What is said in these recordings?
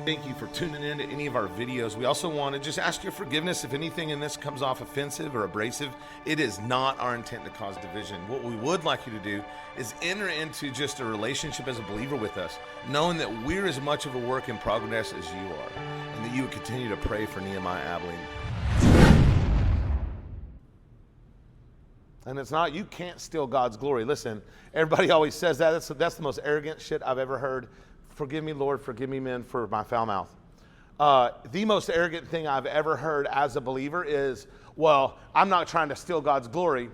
Thank you for tuning in to any of our videos. We also want to just ask your forgiveness if anything in this comes off offensive or abrasive. It is not our intent to cause division. What we would like you to do is enter into just a relationship as a believer with us, knowing that we're as much of a work in progress as you are, and that you would continue to pray for Nehemiah Abilene. And it's not, you can't steal God's glory. Listen, everybody always says that. That's the most arrogant shit I've ever heard. Forgive me, Lord, forgive me, men, for my foul mouth. The most arrogant thing I've ever heard as a believer is, well, I'm not trying to steal God's glory.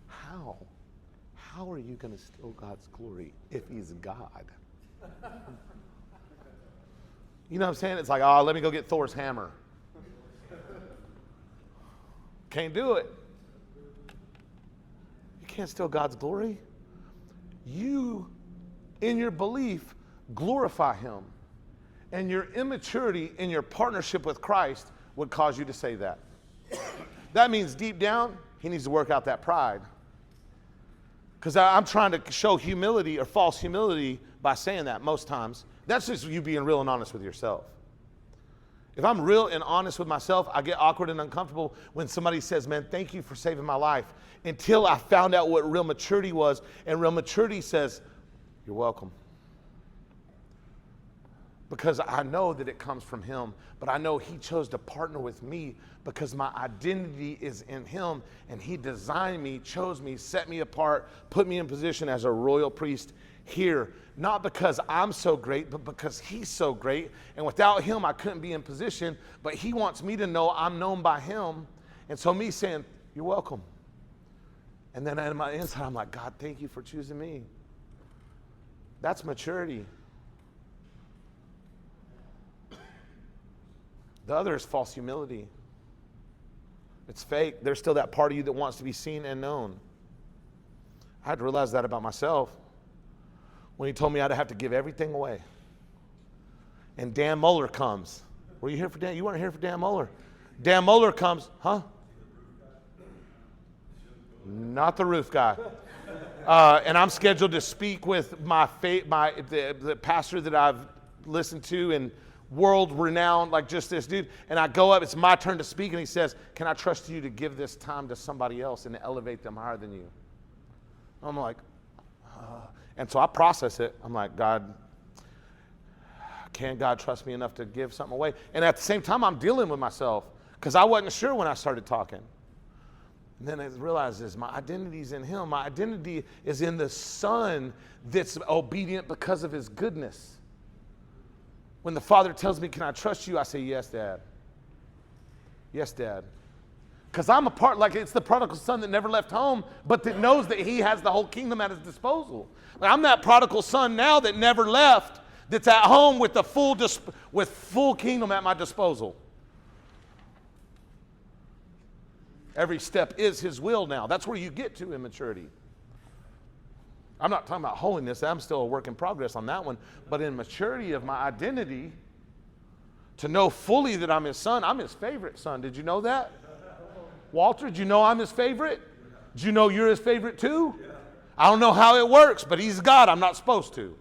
How? How are you going to steal God's glory if he's God? You know what I'm saying? It's like, oh, let me go get Thor's hammer. Can't do it. You can't steal God's glory. You, in your belief, glorify him. And your immaturity in your partnership with Christ would cause you to say that. That means deep down, he needs to work out that pride. Because I'm trying to show humility or false humility by saying that most times. That's just you being real and honest with yourself. If I'm real and honest with myself, I get awkward and uncomfortable when somebody says, man, thank you for saving my life. Until I found out what real maturity was. And real maturity says, you're welcome. Because I know that it comes from him, but I know he chose to partner with me because my identity is in him, and he designed me, chose me, set me apart, put me in position as a royal priest here, not because I'm so great, but because he's so great. And without him, I couldn't be in position, but he wants me to know I'm known by him. And so me saying, you're welcome. And then in my inside, I'm like, God, thank you for choosing me. That's maturity. The other is false humility. It's fake. There's still that part of you that wants to be seen and known. I had to realize that about myself when he told me I'd have to give everything away. And Dan Muller comes. Were you here for Dan? You weren't here for Dan Muller. Dan Muller comes, huh? Not the roof guy. And I'm scheduled to speak with the pastor that I've listened to and world renowned, like just this dude. And I go up, it's my turn to speak, and he says, can I trust you to give this time to somebody else and to elevate them higher than you? I'm like, and so I process it. I'm like, God, can God trust me enough to give something away? And at the same time, I'm dealing with myself because I wasn't sure when I started talking. And then I realized my identity is in him. My identity is in the Son that's obedient because of his goodness. When the Father tells me, can I trust you? I say, yes, Dad. Yes, Dad. Because I'm a part, like it's the prodigal son that never left home, but that knows that he has the whole kingdom at his disposal. Like I'm that prodigal son now that never left, that's at home with the full kingdom at my disposal. Every step is his will now. That's where you get to in maturity. I'm not talking about holiness. I'm still a work in progress on that one. But in maturity of my identity, to know fully that I'm his son, I'm his favorite son. Did you know that? Walter, did you know I'm his favorite? Did you know you're his favorite too? I don't know how it works, but he's God. I'm not supposed to.